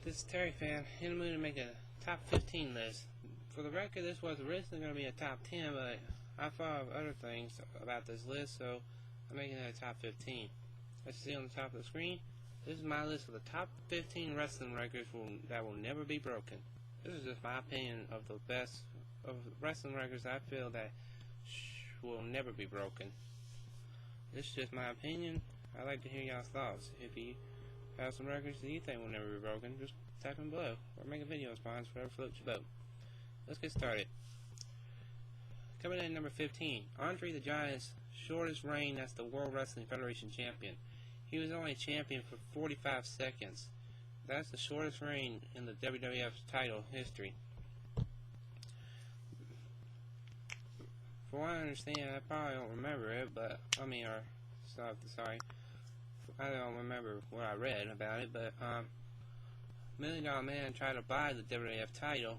This is Terry Fan, in the mood to make a top 15 list. For the record, this was originally going to be a top 10, but I thought of other things about this list, so I'm making it a top 15. As you see on the top of the screen, this is my list of the top 15 wrestling records that will never be broken. This is just my opinion of the best of wrestling records I feel that will never be broken. This is just my opinion. I'd like to hear y'all's thoughts. If you have some records that you think will never be broken, just type them below or make a video response, whatever floats your boat. Let's get started. Coming in at number 15, Andre the Giant's shortest reign as the World Wrestling Federation champion. He was only champion for 45 seconds. That's the shortest reign in the WWF title history. For what I understand, I probably don't remember it, but sorry, I don't remember what I read about it, but $1 Million Man tried to buy the WWF title,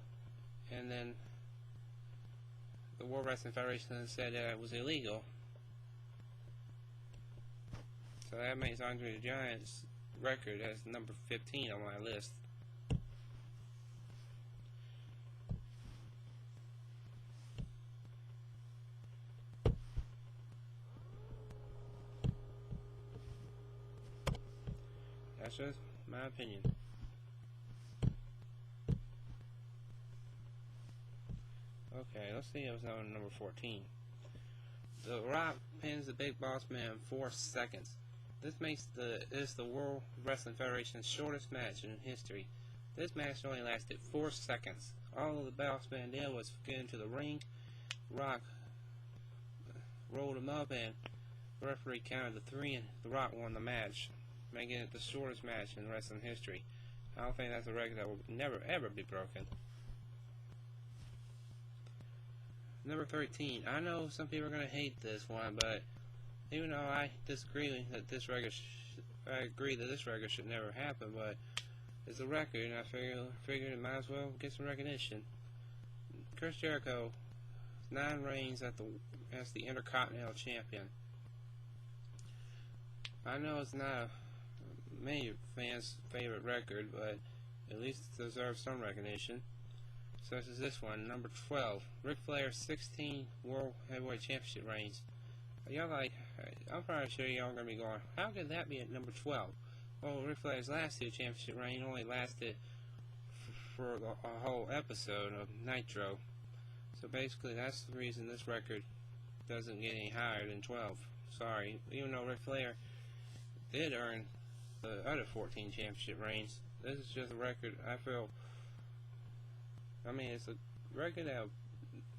and then the World Wrestling Federation said that it was illegal. So that makes Andre the Giant's record as number 15 on my list. That's just my opinion. Okay, let's see what's on number 14. The Rock pins the Big Boss Man in 4 seconds. This makes this the World Wrestling Federation's shortest match in history. This match only lasted 4 seconds. All the Boss Man did was get into the ring. Rock rolled him up, and the referee counted to 3, and the Rock won the match, making it the shortest match in wrestling history. I don't think that's a record that will never ever be broken. Number 13. I know some people are going to hate this one, but even though I disagree that this record I agree that this record should never happen, but it's a record, and I figured it might as well get some recognition. Chris Jericho, 9 reigns as the Intercontinental Champion. I know it's not many fans' favorite record, but at least it deserves some recognition, such as this one. Number 12, Ric Flair's 16 World Heavyweight Championship reigns. I'm probably sure y'all are going to be going, how could that be at number 12? Well, Ric Flair's last 2 championship reign only lasted for a whole episode of Nitro. So basically that's the reason this record doesn't get any higher than 12. Sorry, even though Ric Flair did earn the other 14 championship reigns, this is just a record I feel, it's a record that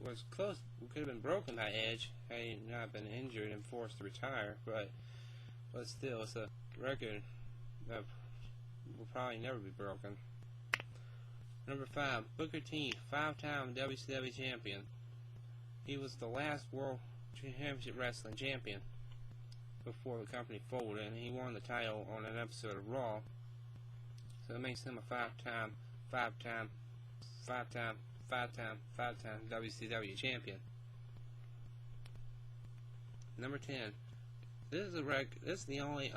was close, could have been broken by Edge had he not been injured and forced to retire, but still, it's a record that will probably never be broken. Number 5, Booker T, 5-time WCW champion. He was the last World Championship Wrestling champion before the company folded, and he won the title on an episode of Raw. So it makes him a 5-time WCW champion. Number 10. This is the only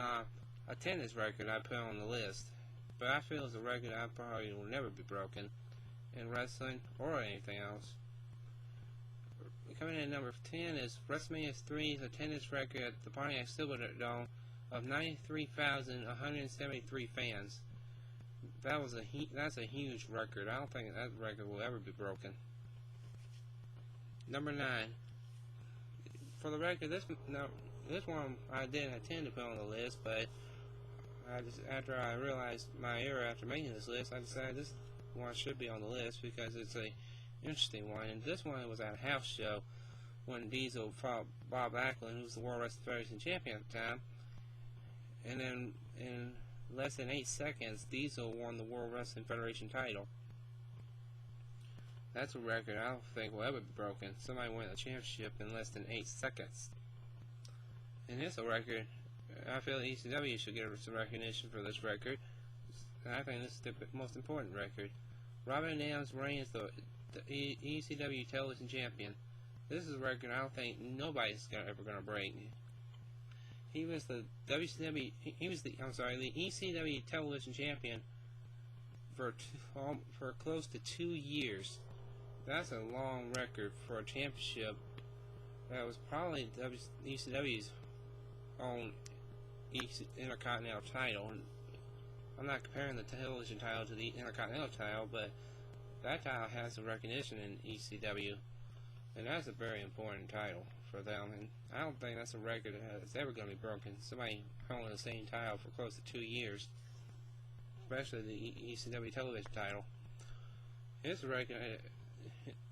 attendance record I put on the list, but I feel it's a record I probably will never be broken in wrestling or anything else. Coming in at number 10 is WrestleMania 3's attendance record at the Pontiac Silverdome of 93,173 fans. That's a huge record. I don't think that record will ever be broken. Number 9. For the record, this one I didn't intend to put on the list, but after I realized my error after making this list, I decided this one should be on the list because it's a interesting one. And this one was at a house show when Diesel fought Bob Backlund, who was the World Wrestling Federation champion at the time, and then in less than 8 seconds, Diesel won the World Wrestling Federation title. That's a record I don't think will ever be broken. Somebody won a championship in less than 8 seconds. And it's a record. I feel ECW should get some recognition for this record. I think this is the most important record. Robert Van Dam's reign as the ECW television champion. This is a record I don't think nobody's ever going to break. He was the ECW television champion for close to 2 years. That's a long record for a championship. That was probably ECW's own Intercontinental title. I'm not comparing the television title to the Intercontinental title, but that title has some recognition in ECW, and that's a very important title for them. And I don't think that's a record that's ever going to be broken. Somebody holding the same title for close to 2 years, especially the ECW television title. Here's a record.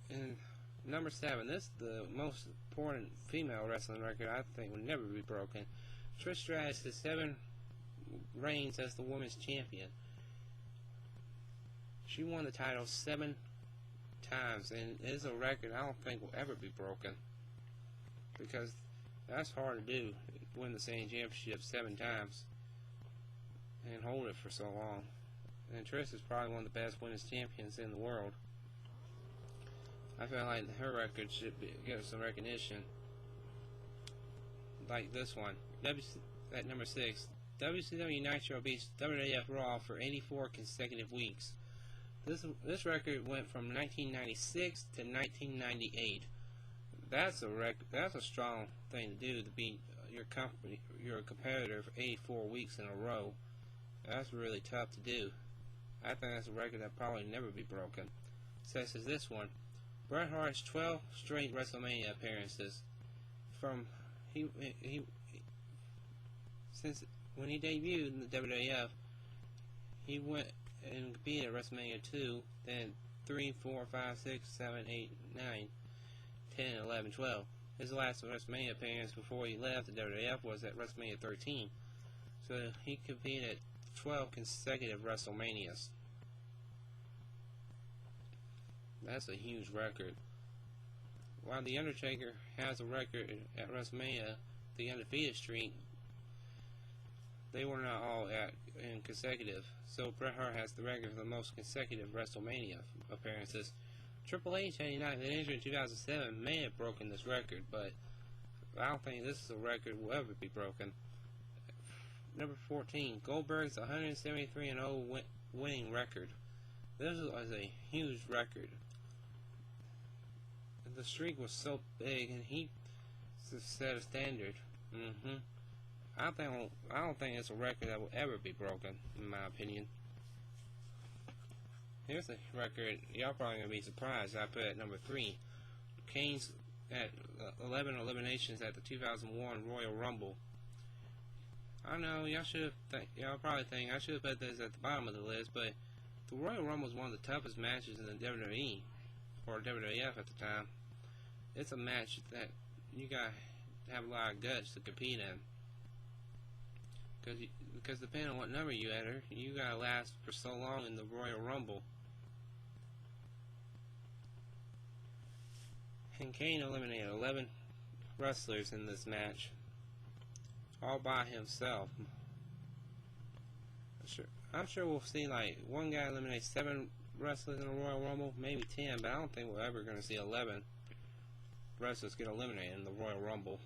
And number 7, this is the most important female wrestling record I think will never be broken. Trish Stratus has 7 reigns as the women's champion. She won the title 7 times, and it is a record I don't think will ever be broken, because that's hard to do, win the same championship 7 times and hold it for so long. And Trish is probably one of the best women's champions in the world. I feel like her record should get some recognition, like this one. At number 6, WCW Nitro beats WWF Raw for 84 consecutive weeks. This record went from 1996 to 1998. That's a strong thing to do, to beat your competitor for 84 weeks in a row. That's really tough to do. I think that's a record that probably never be broken. Such as this one. Bret Hart's 12 straight WrestleMania appearances. Since when he debuted in the WWF, he went and competed at WrestleMania 2, then 3, 4, 5, 6, 7, 8, 9, 10, 11, 12. His last WrestleMania appearance before he left the WWF was at WrestleMania 13. So he competed at 12 consecutive WrestleManias. That's a huge record. While The Undertaker has a record at WrestleMania, the undefeated streak, they were not all in consecutive. So Bret Hart has the record for the most consecutive WrestleMania appearances. Triple H had United injury in 2007 may have broken this record, but I don't think this is a record will ever be broken. Number 14, Goldberg's 173-0 winning record. This was a huge record. The streak was so big, and he set a standard. I don't think it's a record that will ever be broken, in my opinion. Here's a record y'all probably gonna be surprised I put at number 3. Kane's at 11 eliminations at the 2001 Royal Rumble. I know y'all probably think I should have put this at the bottom of the list, but the Royal Rumble was one of the toughest matches in the WWE or WWF at the time. It's a match that you gotta have a lot of guts to compete in, because depending on what number you enter, you gotta last for so long in the Royal Rumble. And Kane eliminated 11 wrestlers in this match, all by himself. I'm sure we'll see like one guy eliminate 7 wrestlers in a Royal Rumble, maybe 10, but I don't think we're ever going to see 11 wrestlers get eliminated in the Royal Rumble.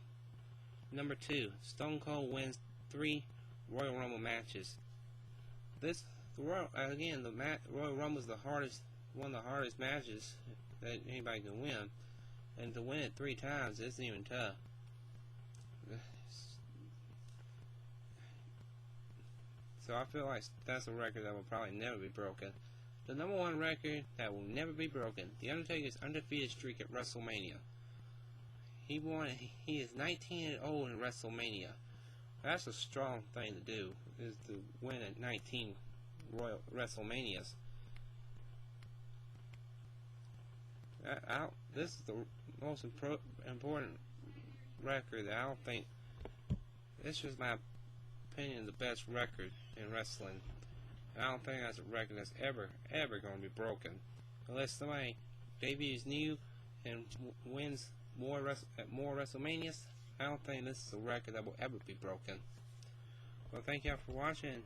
Number 2, Stone Cold wins 3 Royal Rumble matches. The Royal Rumble is one of the hardest matches that anybody can win, and to win it 3 times isn't even tough. So I feel like that's a record that will probably never be broken. The number 1 record that will never be broken, The Undertaker's undefeated streak at WrestleMania. He is 19-0 in WrestleMania. That's a strong thing to do, is to win at 19 Royal WrestleManias. This is the most important record that I don't think, it's just my opinion, the best record in wrestling. I don't think that's a record that's ever going to be broken, unless somebody debuts new and wins more WrestleManias. I don't think this is a record that will ever be broken. Well, thank y'all for watching.